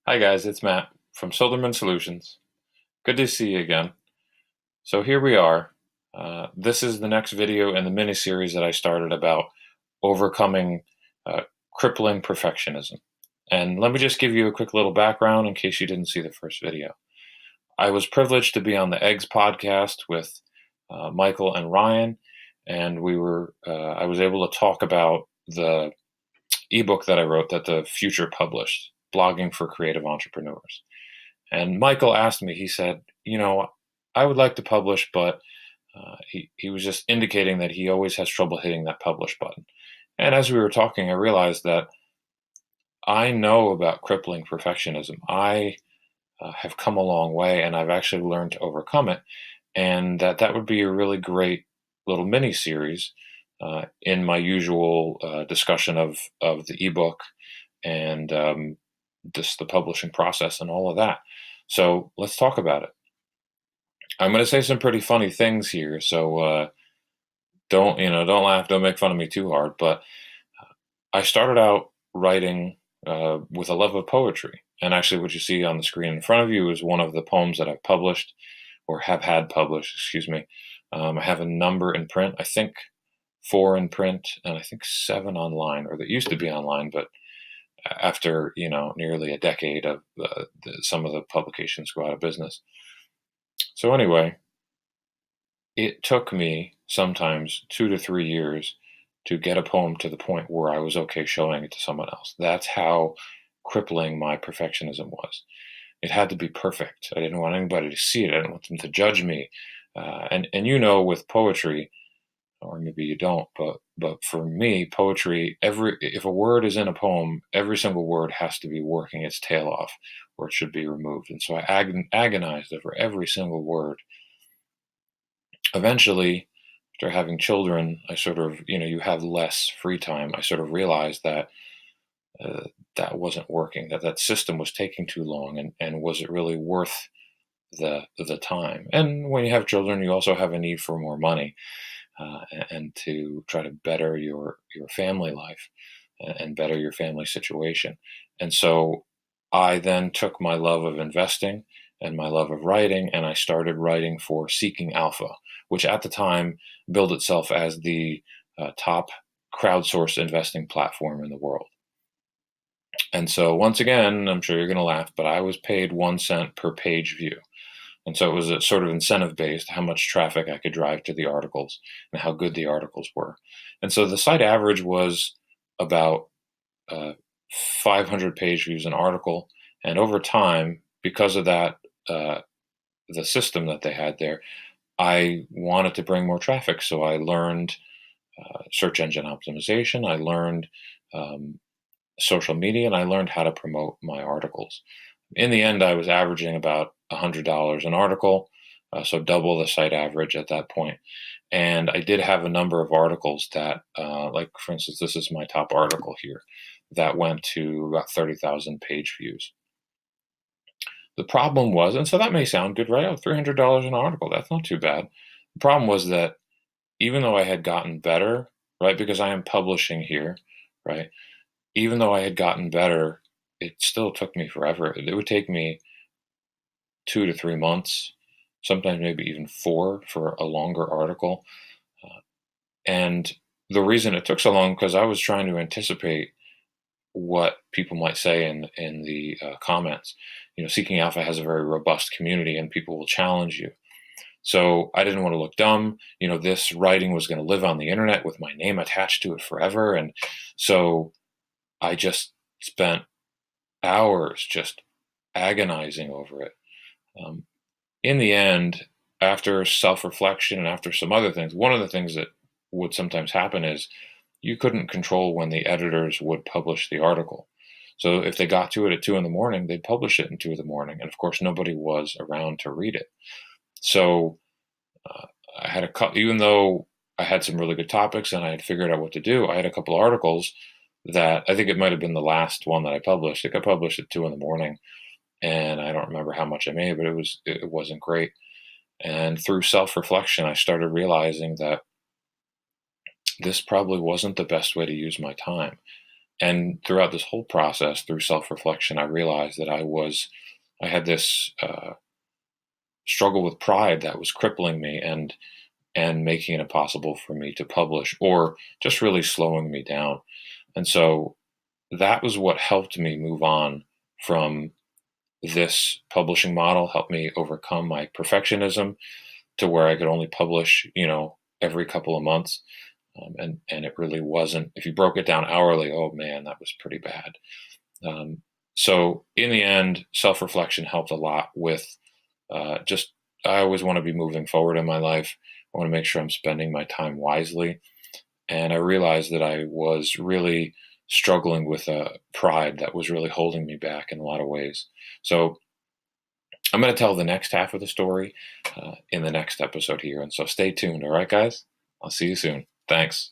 Hi guys, it's Matt from Silderman Solutions. Good to see you again. So here we are. This is the next video in the mini-series that I started about overcoming uh, crippling perfectionism. And let me just give you a quick little background in case you didn't see the first video. I was privileged to be on the Eggs podcast with Michael and Ryan, and I was able to talk about the ebook that I wrote that the Future published, Blogging for Creative Entrepreneurs. And Michael asked me, he said, I would like to publish, but he was just indicating that he always has trouble hitting that publish button. And as we were talking, I realized that I know about crippling perfectionism. I have come a long way, and I've actually learned to overcome it. And that would be a really great little mini series in my usual discussion of the ebook and just the publishing process and all of that. So let's talk about it. I'm going to say some pretty funny things here, so don't laugh, don't make fun of me too hard. But I started out writing with a love of poetry, and actually, what you see on the screen in front of you is one of the poems that I've published or have had published. Excuse me. I have a number in print. I think 4 in print, and I think 7 online, or that used to be online, but after nearly a decade of some of the publications go out of business. So anyway, it took me sometimes 2 to 3 years to get a poem to the point where I was okay showing it to someone else. That's how crippling my perfectionism was. It had to be perfect. I didn't want anybody to see it. I didn't want them to judge me. And with poetry, or maybe you don't, but for me, poetry, if a word is in a poem, every single word has to be working its tail off, or it should be removed. And so I agonized over every single word. Eventually, after having children, I sort of, you have less free time. I sort of realized that that wasn't working, that system was taking too long, and was it really worth the time? And when you have children, you also have a need for more money. And to try to better your family life and better your family situation. And so I then took my love of investing and my love of writing, and I started writing for Seeking Alpha, which at the time billed itself as the top crowdsourced investing platform in the world. And so once again, I'm sure you're going to laugh, but I was paid 1 cent per page view. And so it was a sort of incentive based, how much traffic I could drive to the articles and how good the articles were. And so the site average was about 500 page views an article. And over time, because of that, the system that they had there, I wanted to bring more traffic. So I learned search engine optimization. I learned social media, and I learned how to promote my articles. In the end, I was averaging about $100 an article, so double the site average at that point. And I did have a number of articles that, like for instance, this is my top article here, that went to about 30,000 page views. The problem was, and so that may sound good, right? Oh, $300 an article, that's not too bad. The problem was that even though I had gotten better, right, because I am publishing here, right, even though I had gotten better, it still took me forever. It would take me 2 to 3 months, sometimes maybe even 4 for a longer article. And the reason it took so long, because I was trying to anticipate what people might say in the comments. Seeking Alpha has a very robust community, and people will challenge you. So I didn't want to look dumb. This writing was going to live on the internet with my name attached to it forever. And so I just spent hours just agonizing over it. In the end, after self-reflection and after some other things, one of the things that would sometimes happen is you couldn't control when the editors would publish the article. So if they got to it at 2 a.m, they'd publish it at 2 a.m. And of course, nobody was around to read it. So I had even though I had some really good topics and I had figured out what to do, I had a couple of articles that I think it might have been the last one that I published. It got published at 2 a.m, and I don't remember how much I made, but it wasn't great. And through self-reflection, I started realizing that this probably wasn't the best way to use my time. And throughout this whole process, through self-reflection, I realized that I had this struggle with pride that was crippling me and making it impossible for me to publish, or just really slowing me down. And so that was what helped me move on from this publishing model, helped me overcome my perfectionism to where I could only publish, every couple of months. And it really wasn't, if you broke it down hourly, oh man, that was pretty bad. Um, so in the end, self-reflection helped a lot with just, I always want to be moving forward in my life. I want to make sure I'm spending my time wisely. And I realized that I was really struggling with a pride that was really holding me back in a lot of ways. So I'm going to tell the next half of the story in the next episode here. And so stay tuned. All right, guys? I'll see you soon. Thanks.